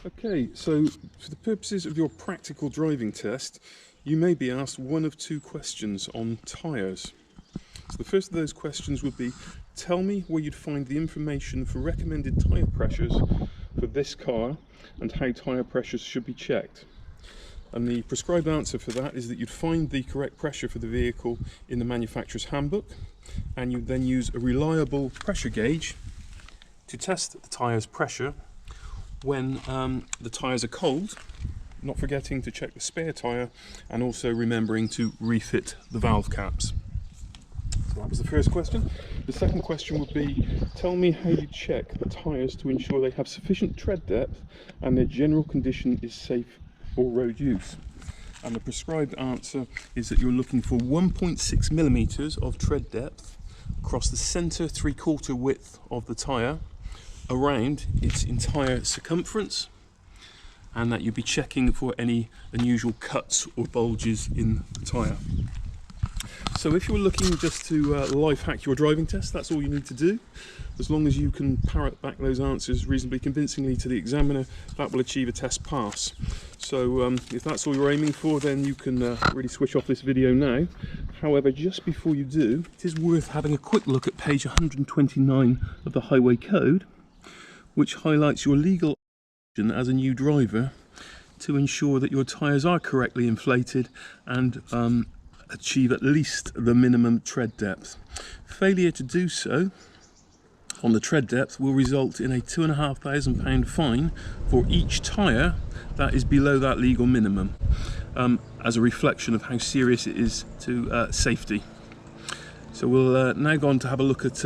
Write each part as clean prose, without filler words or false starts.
Okay, so for the purposes of your practical driving test, you may be asked one of two questions on tyres. So the first of those questions would be, tell me where you'd find the information for recommended tyre pressures for this car and how tyre pressures should be checked. And the prescribed answer for that is that you'd find the correct pressure for the vehicle in the manufacturer's handbook, and you'd then use a reliable pressure gauge to test the tyre's pressure when the tyres are cold, not forgetting to check the spare tyre and also remembering to refit the valve caps. So that was the first question. The second question would be, tell me how you check the tyres to ensure they have sufficient tread depth and their general condition is safe for road use. And the prescribed answer is that you're looking for 1.6 millimeters of tread depth across the centre 3/4 width of the tyre around its entire circumference, and that you'll be checking for any unusual cuts or bulges in the tyre. So if you're looking just to life hack your driving test, that's all you need to do. As long as you can parrot back those answers reasonably convincingly to the examiner, that will achieve a test pass. So if that's all you're aiming for, then you can really switch off this video now. However, just before you do, it is worth having a quick look at page 129 of the Highway Code, which highlights your legal option as a new driver to ensure that your tyres are correctly inflated and achieve at least the minimum tread depth. Failure to do so on the tread depth will result in a £2,500 fine for each tyre that is below that legal minimum, as a reflection of how serious it is to safety. So we'll now go on to have a look at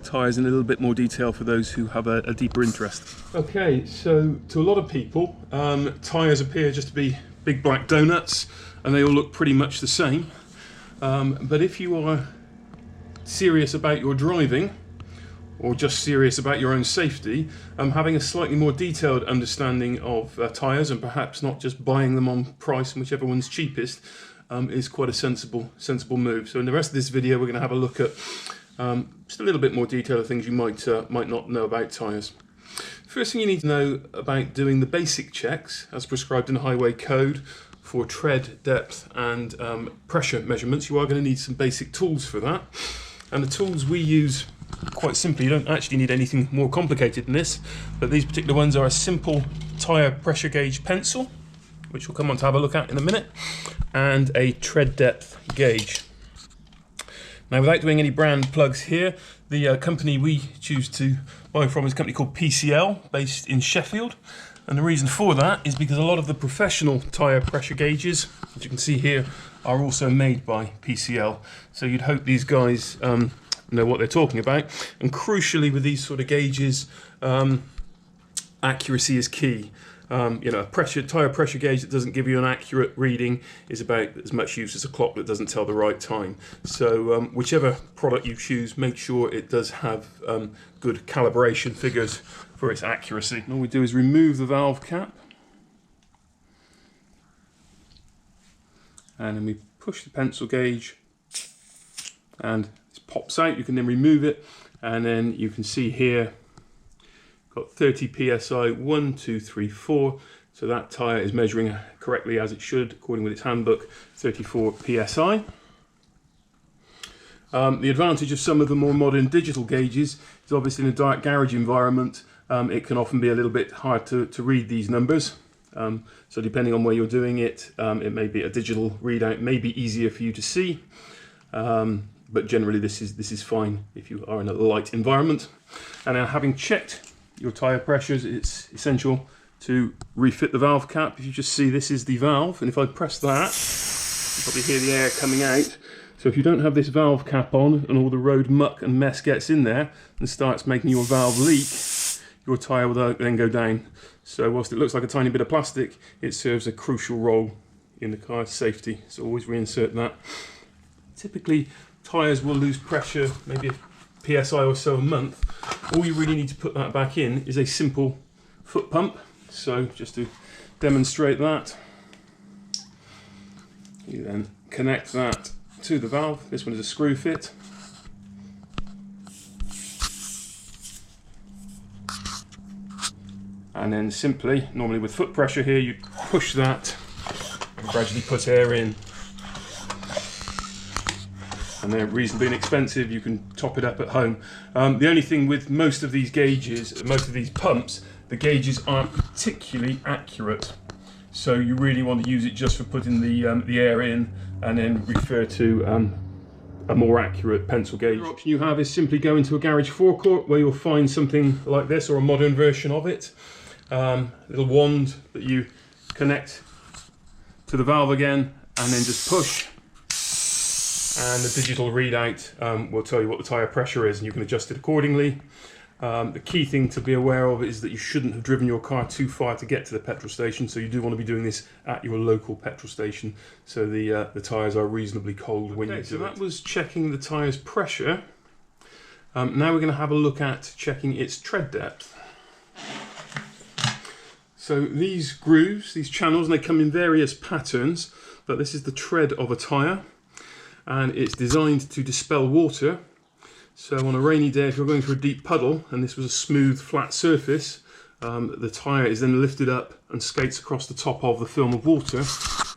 tyres in a little bit more detail for those who have a deeper interest. Okay, so to a lot of people, tyres appear just to be big black donuts and they all look pretty much the same. But if you are serious about your driving, or just serious about your own safety, having a slightly more detailed understanding of tyres and perhaps not just buying them on price and whichever one's cheapest is quite a sensible move. So in the rest of this video, we're going to have a look at just a little bit more detail of things you might not know about tyres. First thing you need to know about doing the basic checks as prescribed in the Highway Code for tread depth and pressure measurements. You are going to need some basic tools for that, and the tools we use, quite simply, you don't actually need anything more complicated than this, but these particular ones are a simple tyre pressure gauge pencil, which we'll come on to have a look at in a minute, and a tread depth gauge. Now, without doing any brand plugs here, the company we choose to buy from is a company called PCL, based in Sheffield. And the reason for that is because a lot of the professional tyre pressure gauges, as you can see here, are also made by PCL. So you'd hope these guys know what they're talking about. And crucially with these sort of gauges, accuracy is key. You know, a tyre pressure gauge that doesn't give you an accurate reading is about as much use as a clock that doesn't tell the right time. So whichever product you choose, make sure it does have good calibration figures for its accuracy. And all we do is remove the valve cap, and then we push the pencil gauge and it pops out. You can then remove it, and then you can see here got 30 psi, 1, 2, 3, 4. So that tyre is measuring correctly as it should, according with its handbook, 34 psi. The advantage of some of the more modern digital gauges is obviously in a dark garage environment, it can often be a little bit hard to read these numbers. So depending on where you're doing it, it may be a digital readout, may be easier for you to see. But generally this is fine if you are in a light environment. And now, having checked your tyre pressures, it's essential to refit the valve cap. If you just see, this is the valve, and if I press that, you probably hear the air coming out. So if you don't have this valve cap on and all the road muck and mess gets in there and starts making your valve leak, your tyre will then go down. So whilst it looks like a tiny bit of plastic, it serves a crucial role in the car's safety. So always reinsert that. Typically, tyres will lose pressure maybe a PSI or so a month. All you really need to put that back in is a simple foot pump. So just to demonstrate that, you then connect that to the valve. This one is a screw fit. and then simply, normally with foot pressure here, you push that and gradually put air in. And they're reasonably inexpensive, you can top it up at home. The only thing with most of these gauges, most of these pumps, the gauges aren't particularly accurate. So you really want to use it just for putting the air in, and then refer to a more accurate pencil gauge. The option you have is simply go into a garage forecourt where you'll find something like this, or a modern version of it. Little wand that you connect to the valve again, and then just push, and the digital readout will tell you what the tyre pressure is, and you can adjust it accordingly. The key thing to be aware of is that you shouldn't have driven your car too far to get to the petrol station, so you do want to be doing this at your local petrol station, so the tyres are reasonably cold when you do it. So that was checking the tyre's pressure. Now we're going to have a look at checking its tread depth. So these grooves, these channels, and they come in various patterns, but this is the tread of a tyre, and it's designed to dispel water. So on a rainy day, if you're going through a deep puddle and this was a smooth, flat surface, the tyre is then lifted up and skates across the top of the film of water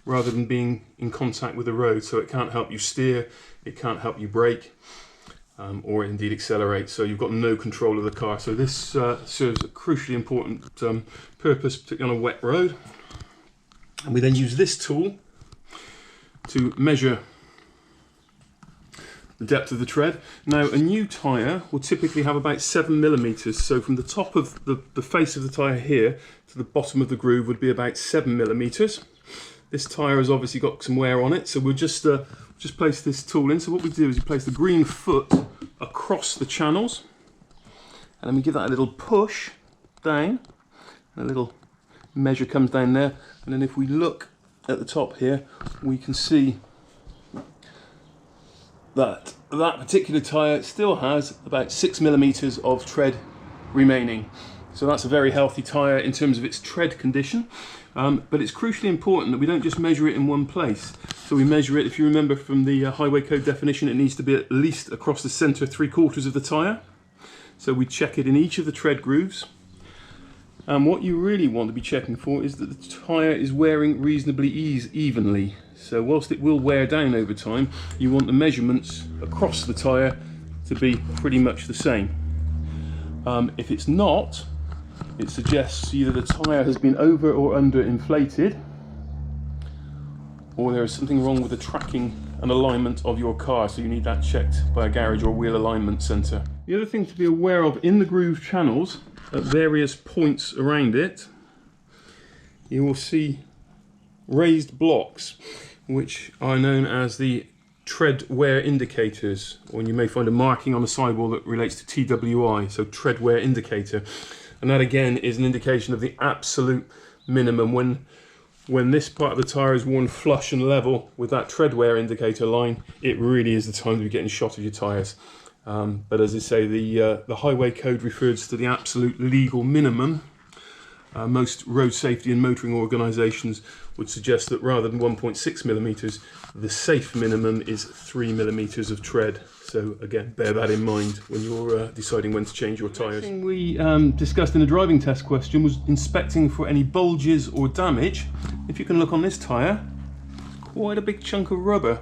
rather than being in contact with the road. So it can't help you steer, it can't help you brake, or indeed accelerate. So you've got no control of the car. So this serves a crucially important purpose, particularly on a wet road. And we then use this tool to measure the depth of the tread. Now, a new tyre will typically have about 7 millimeters. So from the top of the face of the tyre here to the bottom of the groove would be about 7 millimeters. This tyre has obviously got some wear on it, so we'll just place this tool in. So what we do is we place the green foot across the channels, and then we give that a little push down, and a little measure comes down there, and then if we look at the top here, we can see that particular tyre still has about 6 millimeters of tread remaining. So that's a very healthy tyre in terms of its tread condition, but it's crucially important that we don't just measure it in one place. So we measure it, if you remember from the highway code definition, it needs to be at least across the centre 3/4 of the tyre. So we check it in each of the tread grooves. And what you really want to be checking for is that the tyre is wearing reasonably evenly. So whilst it will wear down over time, you want the measurements across the tyre to be pretty much the same. If it's not, it suggests either the tyre has been over or under inflated, or there is something wrong with the tracking and alignment of your car, so you need that checked by a garage or wheel alignment centre. The other thing to be aware of in the groove channels, at various points around it, you will see raised blocks, which are known as the tread wear indicators, or you may find a marking on the sidewall that relates to TWI, so tread wear indicator. And that again is an indication of the absolute minimum. When this part of the tyre is worn flush and level with that tread wear indicator line, it really is the time to be getting shot of your tyres. But as I say, the highway code refers to the absolute legal minimum. Most road safety and motoring organisations would suggest that rather than 1.6 millimeters, the safe minimum is 3 millimeters of tread. So again, bear that in mind when you're deciding when to change your tyres. The thing we discussed in the driving test question was inspecting for any bulges or damage. If you can look on this tyre, quite a big chunk of rubber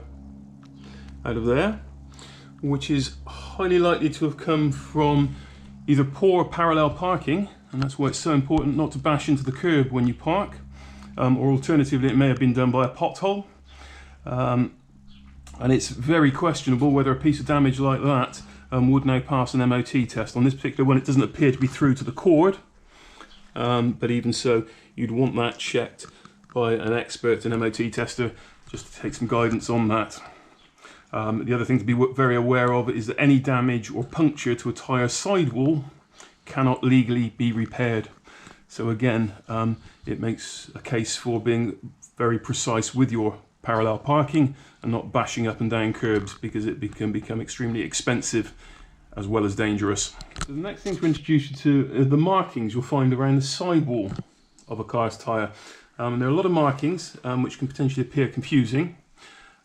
out of there, which is highly likely to have come from either poor parallel parking, and that's why it's so important not to bash into the curb when you park, or alternatively it may have been done by a pothole, and it's very questionable whether a piece of damage like that would now pass an MOT test. On this particular one it doesn't appear to be through to the cord, but even so you'd want that checked by an expert, an MOT tester, just to take some guidance on that. The other thing to be very aware of is that any damage or puncture to a tyre sidewall cannot legally be repaired. So again, it makes a case for being very precise with your parallel parking and not bashing up and down curbs, because it can become extremely expensive as well as dangerous. So the next thing to introduce you to are the markings you'll find around the sidewall of a car's tyre. There are a lot of markings which can potentially appear confusing.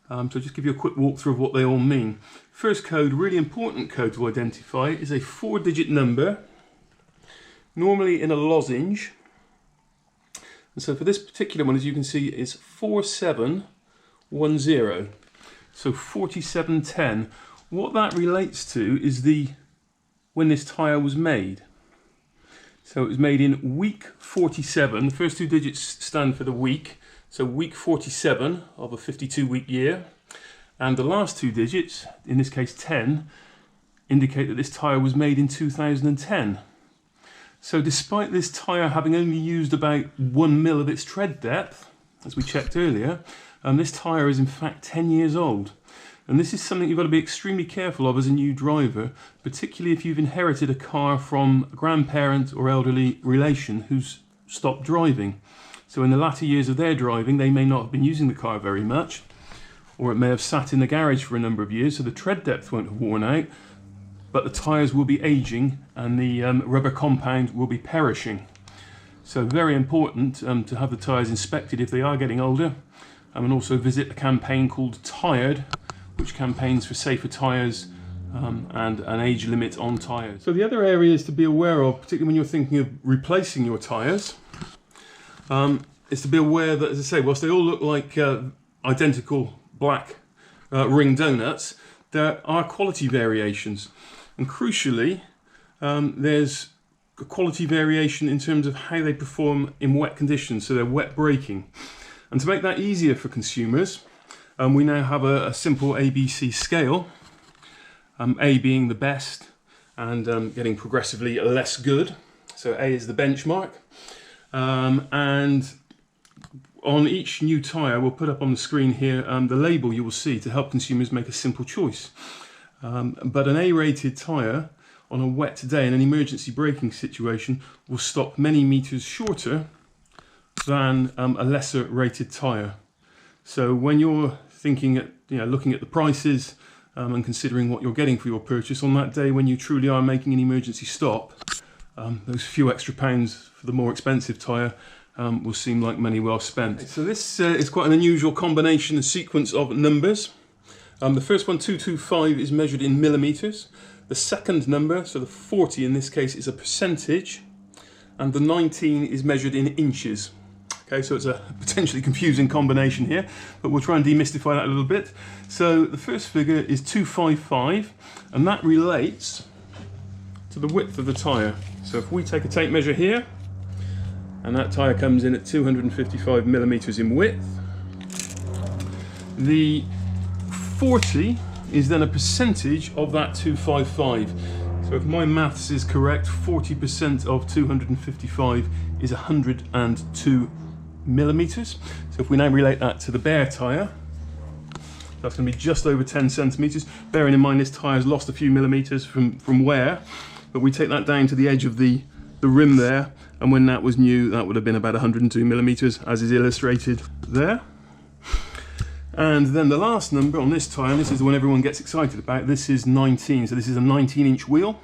So just give you a quick walkthrough of what they all mean. First code, really important code to identify, is a 4-digit number, normally in a lozenge, And so for this particular one, as you can see, it's 4710. So 4710. What that relates to is when this tyre was made. So it was made in week 47. The first two digits stand for the week. So week 47 of a 52-week year. And the last two digits, in this case 10, indicate that this tyre was made in 2010. So despite this tyre having only used about 1 mil of its tread depth, as we checked earlier, this tyre is in fact 10 years old. And this is something you've got to be extremely careful of as a new driver, particularly if you've inherited a car from a grandparent or elderly relation who's stopped driving. So in the latter years of their driving, they may not have been using the car very much, or it may have sat in the garage for a number of years, so the tread depth won't have worn out, but the tyres will be aging and the rubber compound will be perishing. So very important to have the tyres inspected if they are getting older, and also visit a campaign called Tyre, which campaigns for safer tyres and an age limit on tyres. So the other areas to be aware of, particularly when you're thinking of replacing your tyres, is to be aware that, as I say, whilst they all look like identical black ring donuts, there are quality variations. And crucially, there's a quality variation in terms of how they perform in wet conditions, so they're wet braking. And to make that easier for consumers, we now have a simple ABC scale, A being the best and getting progressively less good. So A is the benchmark. And on each new tyre, we'll put up on the screen here the label you will see to help consumers make a simple choice. But an A-rated tyre on a wet day in an emergency braking situation will stop many meters shorter than a lesser rated tyre. So when you're thinking at, looking at the prices and considering what you're getting for your purchase on that day when you truly are making an emergency stop, those few extra pounds for the more expensive tyre will seem like money well spent. So this is quite an unusual combination and sequence of numbers. The first one, 225, is measured in millimeters. The second number, so the 40 in this case, is a percentage, and the 19 is measured in inches. Okay, so it's a potentially confusing combination here, but we'll try and demystify that a little bit. So the first figure is 255, and that relates to the width of the tyre. So if we take a tape measure here, and that tyre comes in at 255 millimeters in width, the 40 is then a percentage of that 255. So if my maths is correct, 40% of 255 is 102 millimeters. So if we now relate that to the bare tyre, that's going to be just over 10 centimeters. Bearing in mind this tyre has lost a few millimeters from wear, but we take that down to the edge of the rim there, and when that was new, that would have been about 102 millimeters, as is illustrated there. And then the last number on this tyre, and this is the one everyone gets excited about, this is 19. So this is a 19-inch wheel,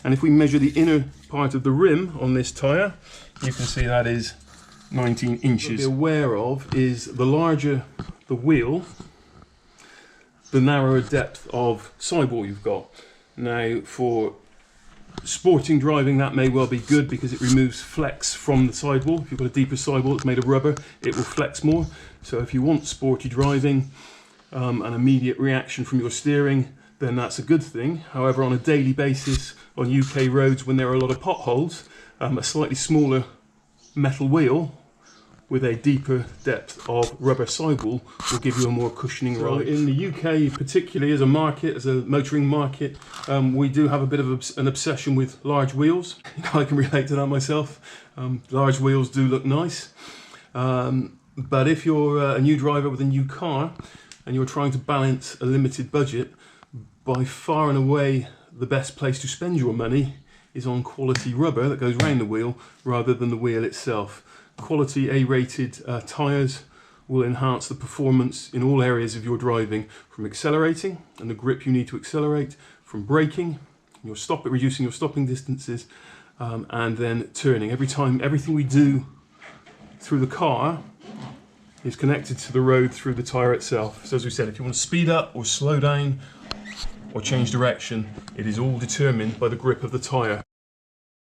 and if we measure the inner part of the rim on this tyre, you can see that is 19 inches. What to be aware of is the larger the wheel, the narrower depth of sidewall you've got. Now for sporting driving, that may well be good because it removes flex from the sidewall. If you've got a deeper sidewall that's made of rubber, it will flex more. So if you want sporty driving, an immediate reaction from your steering, then that's a good thing. However, on a daily basis on UK roads when there are a lot of potholes, a slightly smaller metal wheel with a deeper depth of rubber sidewall will give you a more cushioning ride. In the UK, particularly as a market, as a motoring market, we do have a bit of an obsession with large wheels. I can relate to that myself. Large wheels do look nice. But if you're a new driver with a new car and you're trying to balance a limited budget, by far and away the best place to spend your money is on quality rubber that goes around the wheel rather than the wheel itself. Quality A-rated tyres will enhance the performance in all areas of your driving, from accelerating and the grip you need to accelerate, from braking, reducing your stopping distances, and then turning. Everything we do through the car is connected to the road through the tyre itself. So as we said, if you want to speed up or slow down or change direction, it is all determined by the grip of the tyre.